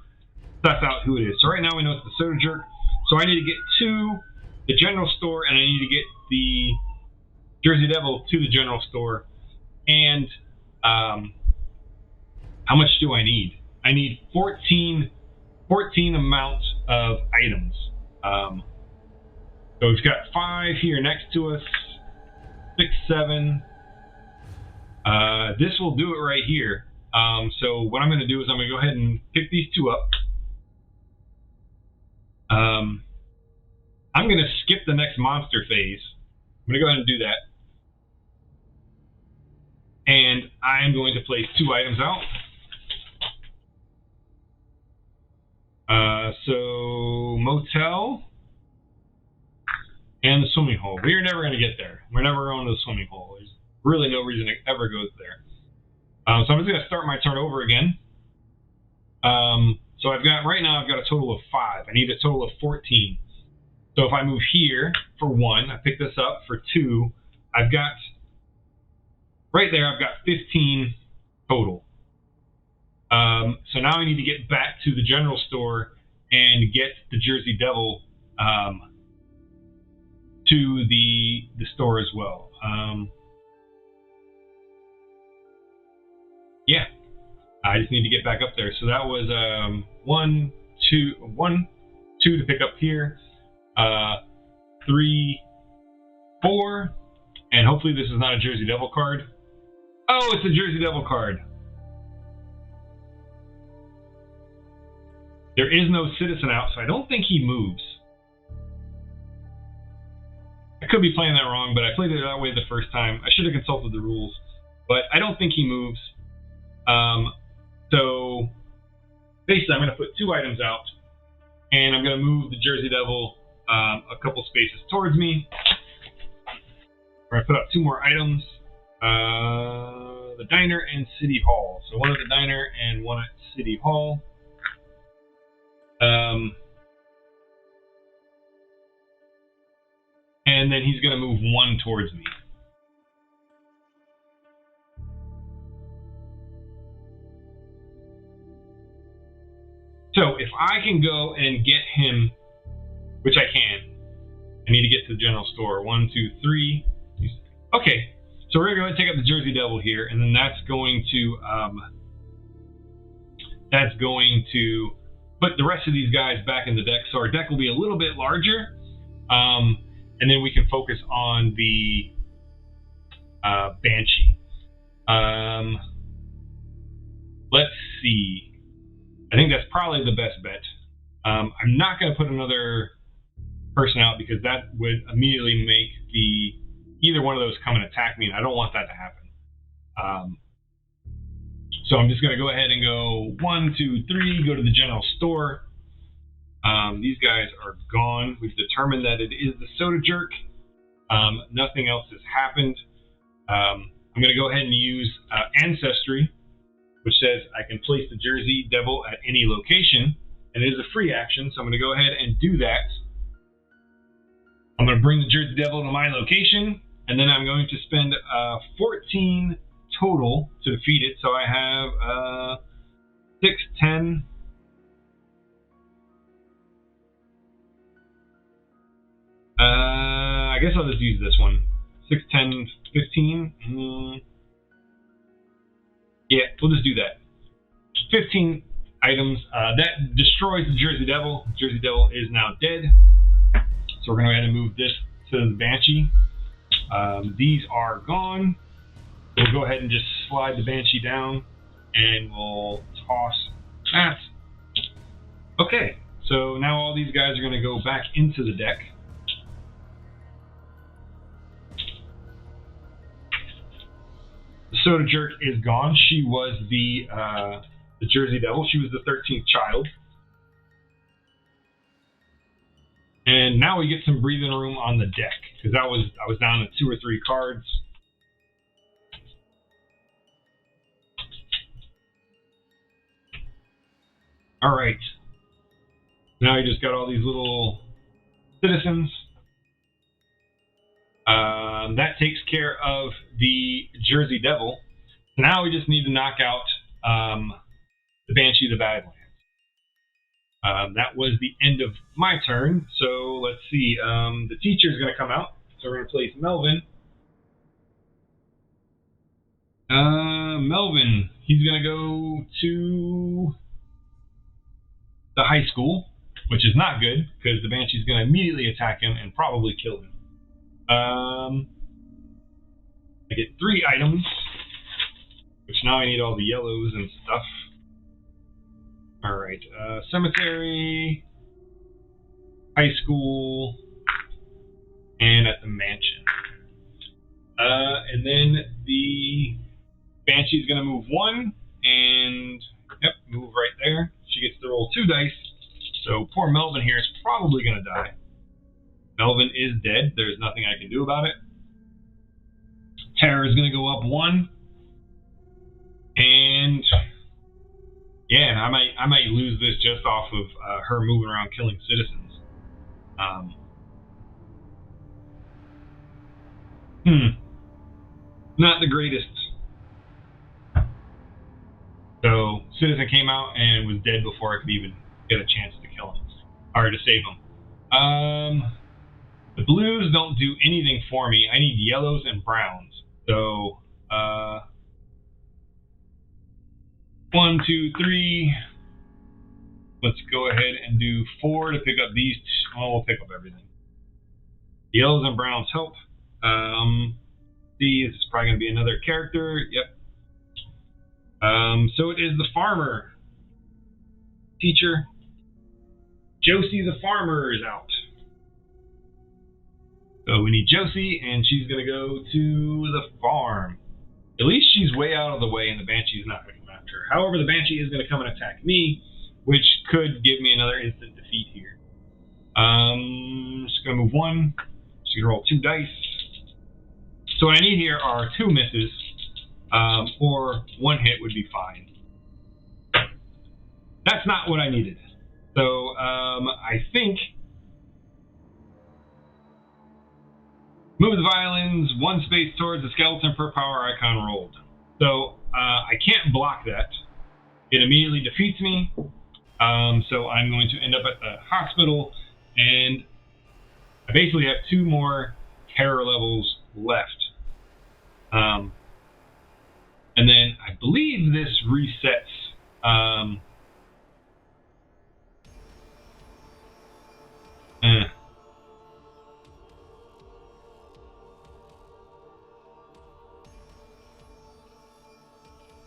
suss out who it is. So right now we know it's the Soda Jerk. So I need to get to the general store, and I need to get the Jersey Devil to the general store. And how much do I need? I need 14 amounts of items. So we've got 5 here next to us, 6, 7. This will do it right here. So what I'm going to do is I'm going to go ahead and pick these 2 up. I'm going to skip the next monster phase. I'm going to go ahead and do that. And I'm going to place 2 items out. So motel and the swimming hole. We're never going to get there. We're never going to the swimming hole. There's really no reason it ever goes there. So I'm just going to start my turn over again. So right now I've got a total of 5. I need a total of 14. So if I move here for 1, I pick this up for 2. I've got, right there, I've got 15 total. So now I need to get back to the general store and get the Jersey Devil to the store as well. Yeah, I just need to get back up there. So that was 1, 2 to pick up here, 3, 4, and hopefully this is not a Jersey Devil card. Oh, it's a Jersey Devil card. There is no citizen out, so I don't think he moves. I could be playing that wrong, but I played it that way the first time. I should have consulted the rules, but I don't think he moves. So basically I'm going to put 2 items out, and I'm going to move the Jersey Devil a couple spaces towards me. We're going to put up 2 more items. The diner and City Hall. So 1 at the diner and 1 at City Hall. And then he's going to move 1 towards me. So if I can go and get him, which I can, I need to get to the general store. 1, 2, 3. Okay, so we're going to go ahead and take up the Jersey Devil here, and then that's going to put the rest of these guys back in the deck. So our deck will be a little bit larger, and then we can focus on the Banshee. Let's see. I think that's probably the best bet. I'm not going to put another person out because that would immediately make either one of those come and attack me, and I don't want that to happen. So I'm just going to go ahead and go 1, 2, 3, go to the general store. These guys are gone. We've determined that it is the Soda Jerk. Nothing else has happened. I'm going to go ahead and use Ancestry, which says I can place the Jersey Devil at any location, and it is a free action, so I'm going to go ahead and do that. I'm going to bring the Jersey Devil to my location, and then I'm going to spend 14 total to defeat it. So I have 6, 10. I guess I'll just use this one. 6, 10, 15. Yeah, we'll just do that. 15 items. That destroys the Jersey Devil. The Jersey Devil is now dead. So we're going to go ahead and move this to the Banshee. These are gone. We'll go ahead and just slide the Banshee down, and we'll toss that. Okay, so now all these guys are going to go back into the deck. The Soda Jerk is gone. She was the Jersey Devil. She was the 13th child. And now we get some breathing room on the deck, because I was down to 2 or 3 cards. All right. Now you just got all these little citizens. That takes care of the Jersey Devil. Now we just need to knock out the Banshee of the Badlands. That was the end of my turn. So let's see. The teacher is going to come out. So we're going to place Melvin. Melvin, he's going to go to the high school, which is not good because the Banshee is going to immediately attack him and probably kill him. I get 3 items, which now I need all the yellows and stuff. All right, cemetery, high school, and at the mansion. And then the Banshee is going to move 1, and yep, move right there. She gets to roll 2 dice. So poor Melvin here is probably going to die. Melvin is dead. There's nothing I can do about it. Terror is going to go up 1, and yeah, I might lose this just off of her moving around killing citizens. Not the greatest. So citizen came out and was dead before I could even get a chance to kill him or to save him. The blues don't do anything for me. I need yellows and browns. So 1, 2, 3. Let's go ahead and do 4 to pick up these. Oh, we'll pick up everything. Yellows and browns help. See, this is probably going to be another character. Yep. So it is the farmer. Teacher. Josie the farmer is out. So we need Josie, and she's going to go to the farm. At least she's way out of the way, and the Banshee is not going to come after her. However, the Banshee is going to come and attack me, which could give me another instant defeat here. Just going to move 1. She's going to roll 2 dice. So what I need here are 2 misses, or 1 hit would be fine. That's not what I needed. So I think move the violins 1 space towards the skeleton per power icon rolled. So I can't block that. It immediately defeats me. So I'm going to end up at the hospital, and I basically have 2 more terror levels left. And then I believe this resets.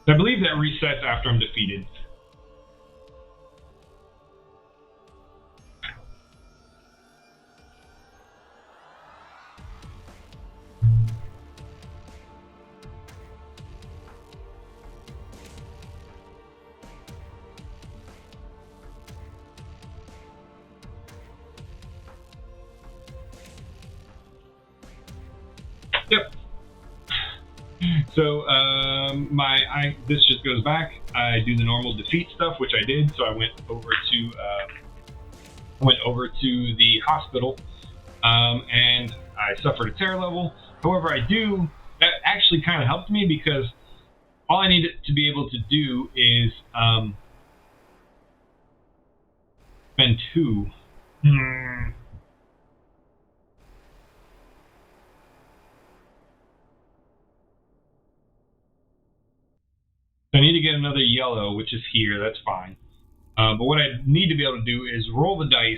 I believe that resets after I'm defeated. Yep. So this just goes back. I do the normal defeat stuff, which I did. So I went over to the hospital, and I suffered a terror level. However, that actually kind of helped me, because all I needed to be able to do is spend 2. I need to get another yellow, which is here. That's fine. But what I need to be able to do is roll the dice,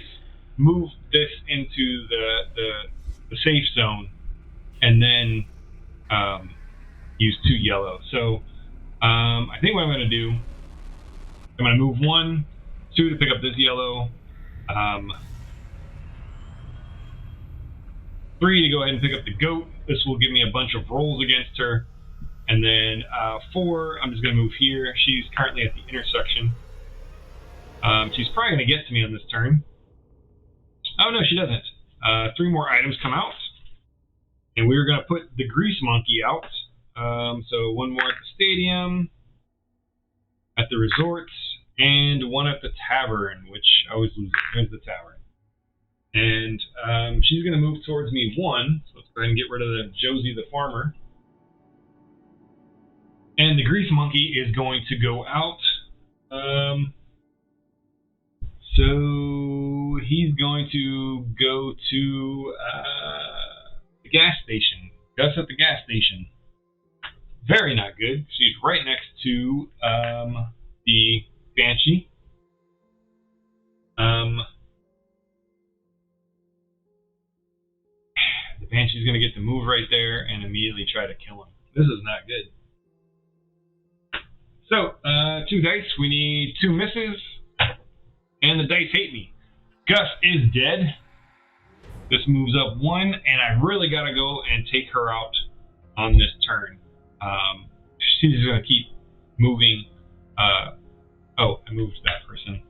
move this into the safe zone, and then use 2 yellow. So I think what I'm going to do, I'm going to move 1, 2 to pick up this yellow, 3 to go ahead and pick up the goat. This will give me a bunch of rolls against her. And then 4, I'm just going to move here. She's currently at the intersection. She's probably going to get to me on this turn. Oh, no, she doesn't. 3 more items come out. And we're going to put the grease monkey out. So 1 more at the stadium, at the resorts, and 1 at the tavern, which I always lose it. There's the tavern. And she's going to move towards me 1. So let's go ahead and get rid of the Josie the farmer. And the grease monkey is going to go out. So he's going to go to the gas station. Gus at the gas station. Very not good. She's right next to the Banshee. The Banshee's going to get the move right there and immediately try to kill him. This is not good. So, 2 dice. We need 2 misses. And the dice hate me. Gus is dead. This moves up 1, and I really got to go and take her out on this turn. She's going to keep moving. Oh, I moved that person.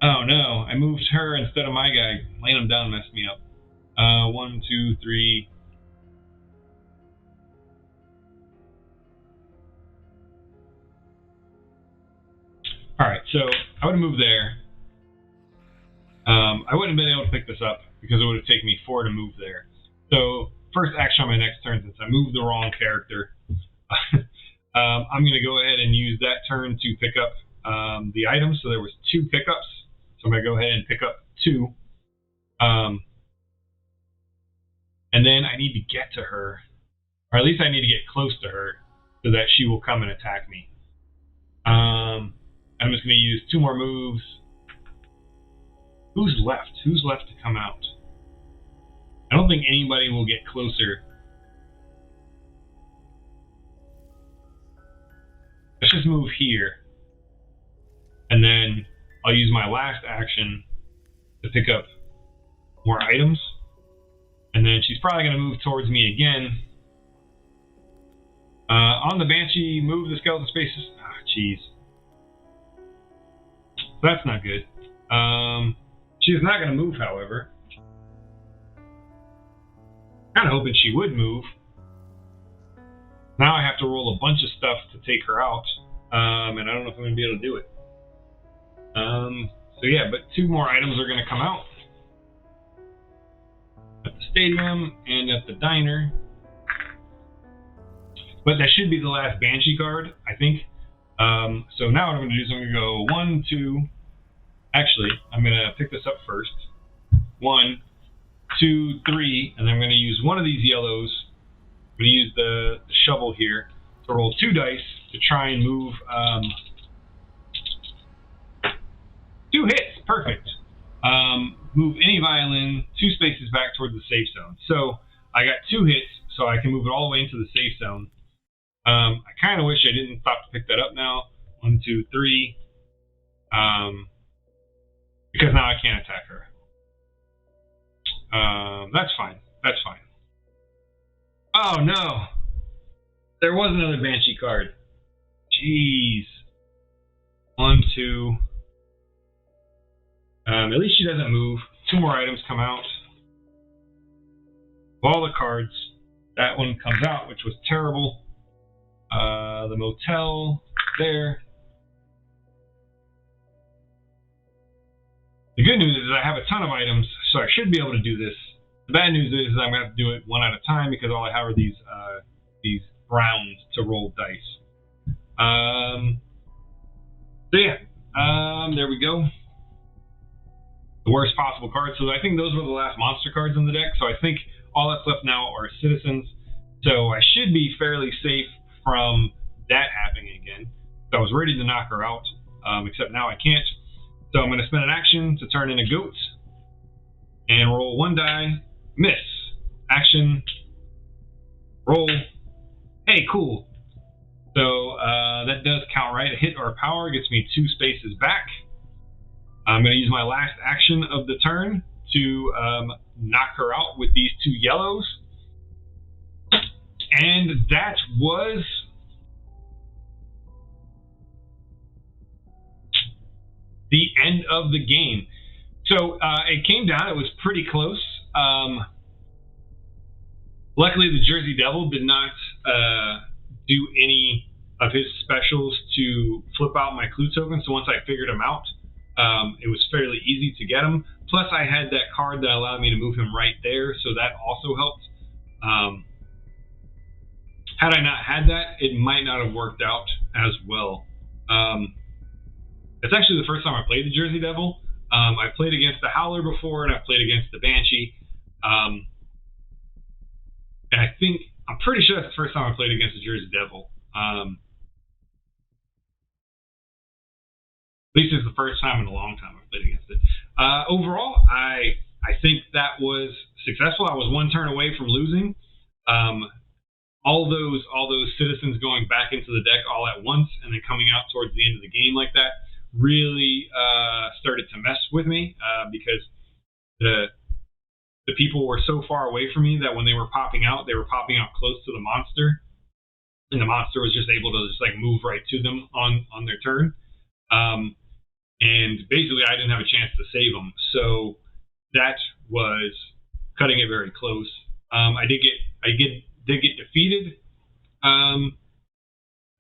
Oh no, I moved her instead of my guy. Laying him down messed me up. 1, 2, 3. Alright, so I would have moved there. I wouldn't have been able to pick this up because it would have taken me 4 to move there. So, first action on my next turn, since I moved the wrong character, I'm going to go ahead and use that turn to pick up the items. So there was 2 pickups. So I'm going to go ahead and pick up 2. And then I need to get to her, or at least I need to get close to her so that she will come and attack me. I'm just going to use 2 more moves. Who's left? Who's left to come out? I don't think anybody will get closer. Let's just move here. And then I'll use my last action to pick up more items. And then she's probably going to move towards me again. On the Banshee, move the skeleton spaces. Ah, jeez. That's not good. She's not going to move, however. Kind of hoping she would move. Now I have to roll a bunch of stuff to take her out, and I don't know if I'm going to be able to do it. So yeah, but 2 more items are going to come out. At the stadium and at the diner. But that should be the last Banshee card, I think. So now what I'm going to do is I'm going to go 1, 2. Actually, I'm going to pick this up first. 1, 2, 3, and I'm going to use one of these yellows. I'm going to use the shovel here to roll 2 dice to try and move 2 hits. Perfect. Move any violin 2 spaces back towards the safe zone. So I got 2 hits, so I can move it all the way into the safe zone. I kind of wish I didn't stop to pick that up now. 1, 2, 3. Because now I can't attack her. That's fine. That's fine. Oh no! There was another Banshee card. Jeez. 1, 2. At least she doesn't move. 2 more items come out. Of all the cards, that one comes out, which was terrible. The motel there. The good news is I have a ton of items, so I should be able to do this. The bad news is I'm going to have to do it one at a time because all I have are these browns to roll dice. So yeah, there we go. The worst possible cards. So I think those were the last monster cards in the deck. So I think all that's left now are citizens. So I should be fairly safe from that happening again. So I was ready to knock her out, except now I can't. So I'm going to spend an action to turn in a goat and roll 1 die. Miss. Action. Roll. Hey, cool. So that does count, right? A hit or a power gets me 2 spaces back. I'm going to use my last action of the turn to knock her out with these 2 yellows. And that was the end of the game. So it came down. It was pretty close. Luckily, the Jersey Devil did not do any of his specials to flip out my clue token. So once I figured him out, it was fairly easy to get him. Plus, I had that card that allowed me to move him right there, so that also helped. Had I not had that, it might not have worked out as well. It's actually the first time I played the Jersey Devil. I played against the Howler before, and I played against the Banshee. And I'm pretty sure that's the first time I played against the Jersey Devil. At least it's the first time in a long time I've played against it. Overall, I think that was successful. I was 1 turn away from losing. All those citizens going back into the deck all at once and then coming out towards the end of the game like that really started to mess with me because the people were so far away from me that when they were popping out close to the monster, and the monster was just able to just like move right to them on their turn. And basically, I didn't have a chance to save them, so that was cutting it very close. I did get defeated, and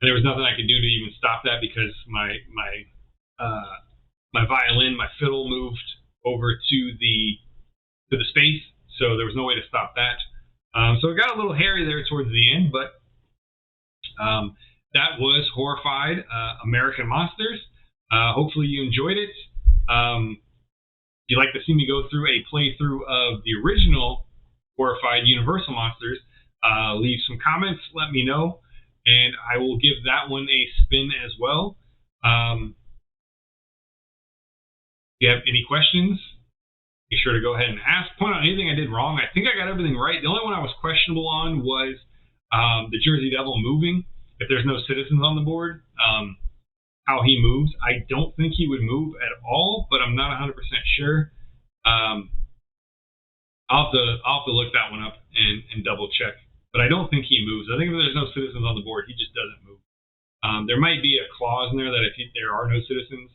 there was nothing I could do to even stop that because my violin, my fiddle moved over to the space, so there was no way to stop that. So it got a little hairy there towards the end, but that was Horrified American Monsters. Hopefully you enjoyed it. If you'd like to see me go through a playthrough of the original Horrified Universal Monsters, leave some comments, let me know, and I will give that one a spin as well. If you have any questions, be sure to go ahead and ask. Point out anything I did wrong. I think I got everything right. The only one I was questionable on was the Jersey Devil moving. If there's no citizens on the board, how he moves. I don't think he would move at all, but I'm not 100% sure. I'll have to look that one up and double check. But I don't think he moves. I think if there's no citizens on the board, he just doesn't move. There might be a clause in there that if there are no citizens,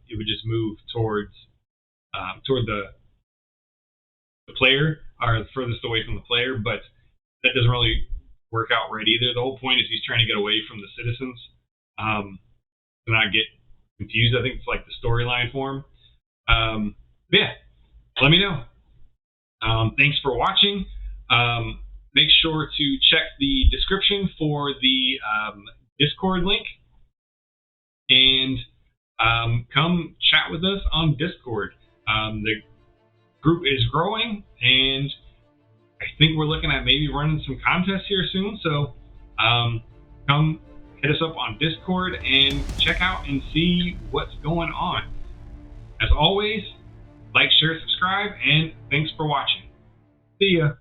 it would just move toward the the player or the furthest away from the player, but that doesn't really work out right either. The whole point is he's trying to get away from the citizens to not get confused. I think it's like the storyline for him. Yeah, let me know. Thanks for watching. Make sure to check the description for the Discord link, and come chat with us on Discord. The group is growing, and I think we're looking at maybe running some contests here soon. So come hit us up on Discord and check out and see what's going on. As always, like, share, subscribe, and thanks for watching. See ya.